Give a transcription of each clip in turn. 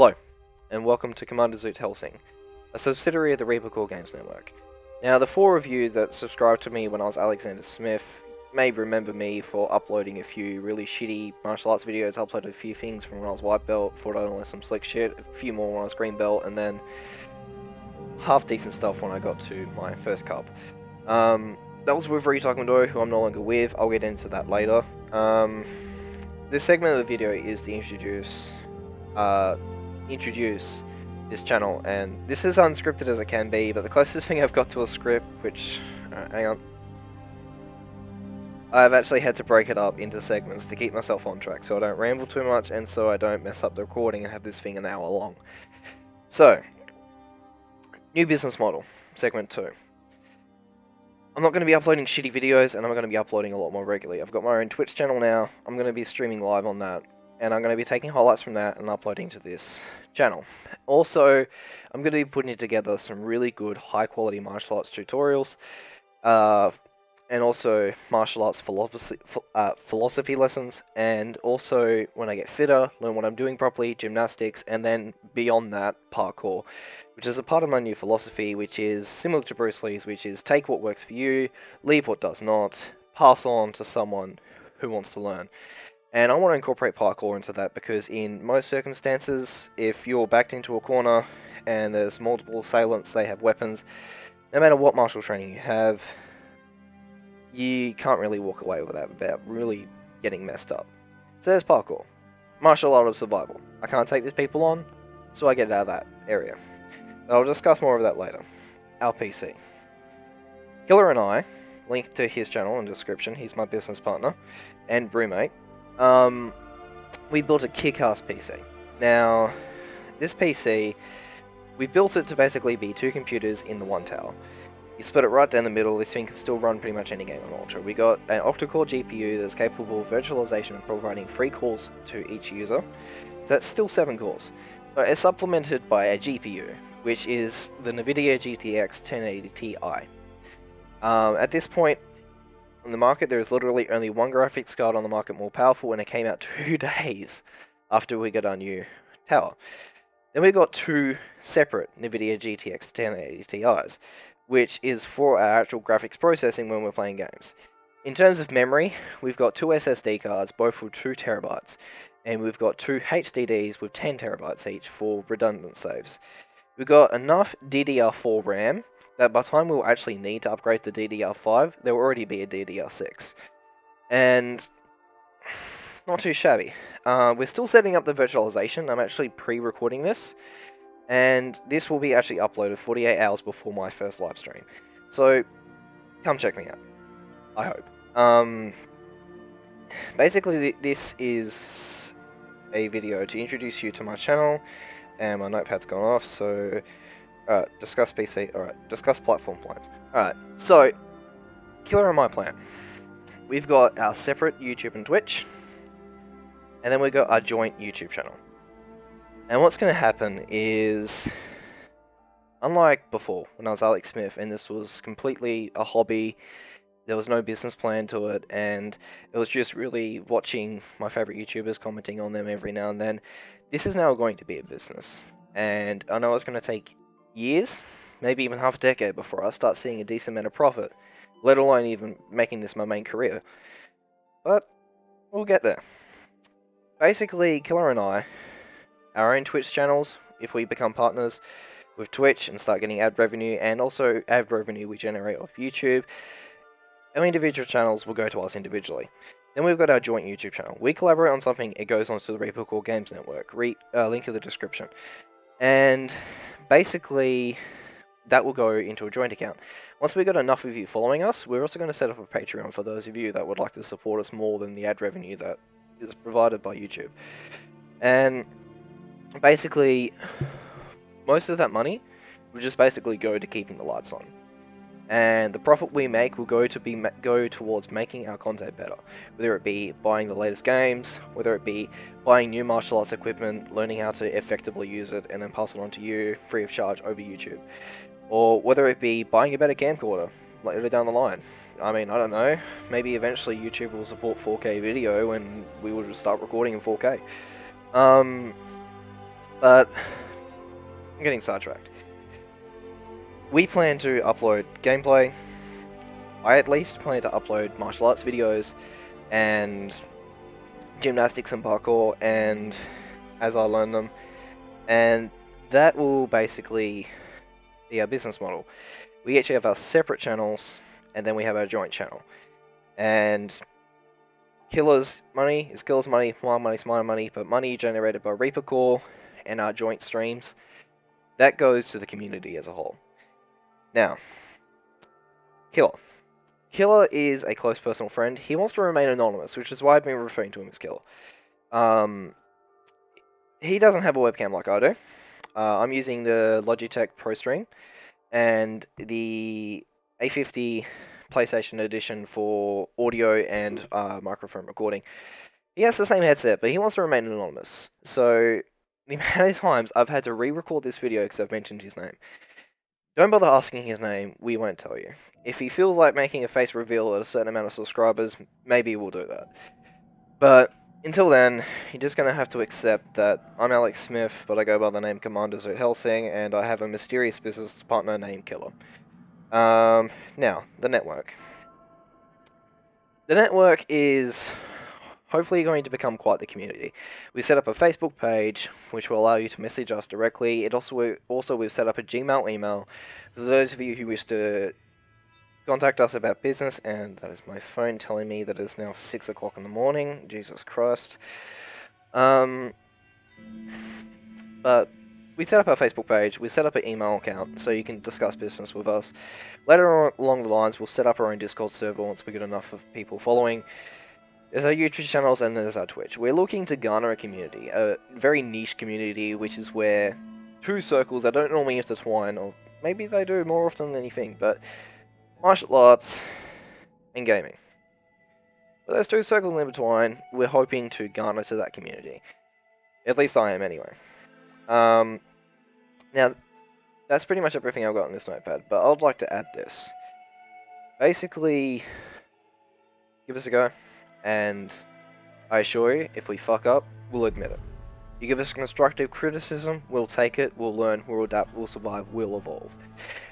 Hello, and welcome to CommanderZootHellsing, a subsidiary of the ReaperCore GAMES Network. Now, the four of you that subscribed to me when I was Alexander Smith may remember me for uploading a few really shitty martial arts videos. I uploaded a few things from when I was white belt, thought I'd learn some slick shit, a few more when I was green belt, and then half decent stuff when I got to my first cup. That was with Taekwondo, who I'm no longer with. I'll get into that later. This segment of the video is to introduce this channel, and this is unscripted as it can be, but the closest thing I've got to a script, which, hang on, I've actually had to break it up into segments to keep myself on track, so I don't ramble too much, and so I don't mess up the recording and have this thing an hour long. So, new business model, segment 2. I'm not going to be uploading shitty videos, and I'm going to be uploading a lot more regularly. I've got my own Twitch channel now. I'm going to be streaming live on that, and I'm going to be taking highlights from that and uploading to this channel. Also, I'm going to be putting together some really good high-quality martial arts tutorials, and also martial arts philosophy lessons, and also, when I get fitter, learn what I'm doing properly, gymnastics, and then beyond that, parkour, which is a part of my new philosophy, which is similar to Bruce Lee's, which is take what works for you, leave what does not, pass on to someone who wants to learn. And I want to incorporate parkour into that because in most circumstances, if you're backed into a corner and there's multiple assailants, they have weapons, no matter what martial training you have, you can't really walk away with that without really getting messed up. So there's parkour. Martial art of survival. I can't take these people on, so I get out of that area. But I'll discuss more of that later. Our PC. Killer and I, link to his channel in the description, he's my business partner and roommate. We built a kick-ass PC. Now, this PC, we built it to basically be two computers in the one tower. You split it right down the middle, this thing can still run pretty much any game on Ultra. We got an octa-core GPU that's capable of virtualization and providing 3 cores to each user. So that's still 7 cores. But it's supplemented by a GPU, which is the NVIDIA GTX 1080 Ti. At this point on the market, there is literally only one graphics card on the market more powerful, and it came out 2 days after we got our new tower. Then we got 2 separate NVIDIA GTX 1080 Ti's, which is for our actual graphics processing when we're playing games. In terms of memory, we've got 2 SSD cards, both with 2 terabytes, and we've got 2 HDDs with 10 terabytes each for redundant saves. We've got enough DDR4 RAM that by the time we'll actually need to upgrade to DDR5, there will already be a DDR6. And not too shabby. We're still setting up the virtualization. I'm actually pre-recording this, and this will be actually uploaded 48 hours before my first live stream. So, come check me out. I hope. Basically, this is a video to introduce you to my channel, and my notepad's gone off, so... Alright, discuss PC, alright, discuss platform plans. Alright, so, Killer and my plan. We've got our separate YouTube and Twitch, and then we've got our joint YouTube channel. And what's going to happen is, unlike before, when I was Alex Smith, and this was completely a hobby, there was no business plan to it, and it was just really watching my favorite YouTubers, commenting on them every now and then. This is now going to be a business, and I know it's going to take years, maybe even half a decade before I start seeing a decent amount of profit, let alone even making this my main career. But we'll get there. Basically, Killer and I, our own Twitch channels, if we become partners with Twitch and start getting ad revenue, and also ad revenue we generate off YouTube, our individual channels will go to us individually. Then we've got our joint YouTube channel. We collaborate on something, it goes onto the ReaperCore GAMES Network, link in the description. And basically, that will go into a joint account. Once we've got enough of you following us, we're also going to set up a Patreon for those of you that would like to support us more than the ad revenue that is provided by YouTube. And basically, most of that money will just basically go to keeping the lights on. And the profit we make will go towards making our content better. Whether it be buying the latest games, whether it be buying new martial arts equipment, learning how to effectively use it, and then pass it on to you free of charge over YouTube. Or whether it be buying a better camcorder later down the line. I mean, I don't know, maybe eventually YouTube will support 4K video and we will just start recording in 4K. But I'm getting sidetracked. We plan to upload gameplay. I at least plan to upload martial arts videos and gymnastics and parkour, and as I learn them, and that will basically be our business model. We actually have our separate channels, and then we have our joint channel. And Killer's money is Killer's money, my money's my money, but money generated by ReaperCore and our joint streams, that goes to the community as a whole. Now, Killer. Killer is a close personal friend. He wants to remain anonymous, which is why I've been referring to him as Killer. He doesn't have a webcam like I do. I'm using the Logitech ProStream and the A50 PlayStation Edition for audio and microphone recording. He has the same headset, but he wants to remain anonymous. So the amount of times I've had to re-record this video because I've mentioned his name. Don't bother asking his name, we won't tell you. If he feels like making a face reveal at a certain amount of subscribers, maybe we'll do that. But until then, you're just going to have to accept that I'm Alex Smith, but I go by the name CommanderZootHellsing, and I have a mysterious business partner named Killer. Now, the network. The network is hopefully going to become quite the community. We set up a Facebook page, which will allow you to message us directly. It also we've set up a Gmail email for those of you who wish to contact us about business, and that is my phone telling me that it's now 6 o'clock in the morning. Jesus Christ. But we set up our Facebook page, we set up an email account so you can discuss business with us. Later on along the lines, we'll set up our own Discord server once we get enough of people following. There's our YouTube channels, and there's our Twitch. We're looking to garner a community, a very niche community, which is where two circles that don't normally intertwine, or maybe they do more often than you think, but martial arts and gaming. But those two circles intertwine, we're hoping to garner to that community. At least I am, anyway. Now, that's pretty much everything I've got on this notepad, but I'd like to add this. Basically, give us a go. And I assure you, if we fuck up, we'll admit it. You give us constructive criticism, we'll take it, we'll learn, we'll adapt, we'll survive, we'll evolve.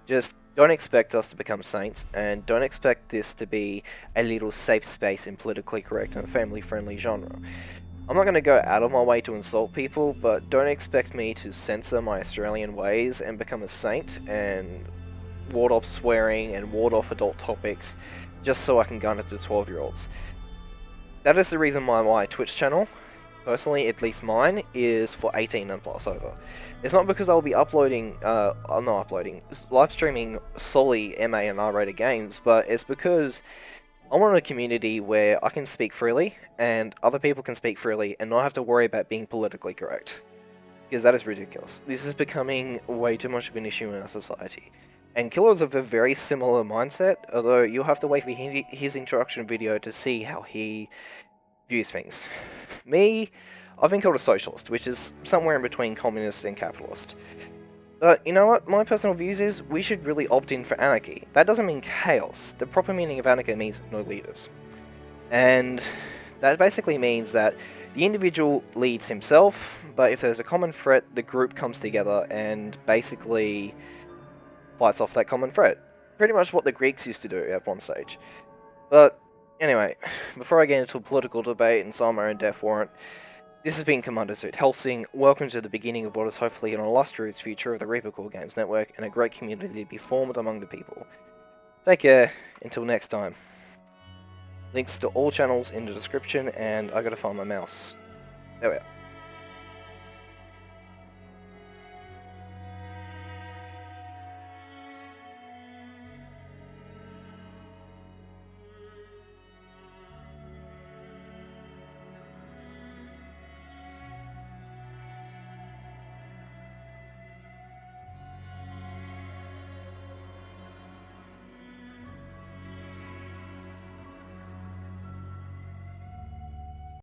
Just don't expect us to become saints, and don't expect this to be a little safe space in politically correct and family-friendly genre. I'm not going to go out of my way to insult people, but don't expect me to censor my Australian ways and become a saint and ward off swearing and ward off adult topics just so I can garner to 12-year-olds. That is the reason why my Twitch channel, personally, at least mine, is for 18 and plus over. It's not because I'll be live streaming solely MA and R-rated games, but it's because I want a community where I can speak freely, and other people can speak freely, and not have to worry about being politically correct. Because that is ridiculous. This is becoming way too much of an issue in our society. And Killer is of a very similar mindset, although you'll have to wait for his introduction video to see how he views things. Me, I've been called a socialist, which is somewhere in between communist and capitalist. But you know what? My personal views is we should really opt in for anarchy. That doesn't mean chaos. The proper meaning of anarchy means no leaders. And that basically means that the individual leads himself, but if there's a common threat, the group comes together and basically fights off that common threat. Pretty much what the Greeks used to do at one stage. But anyway, before I get into a political debate and sign my own death warrant, this has been CommanderZootHellsing. Welcome to the beginning of what is hopefully an illustrious future of the ReaperCore GAMES Network and a great community to be formed among the people. Take care, until next time. Links to all channels in the description, and I gotta find my mouse. There we are.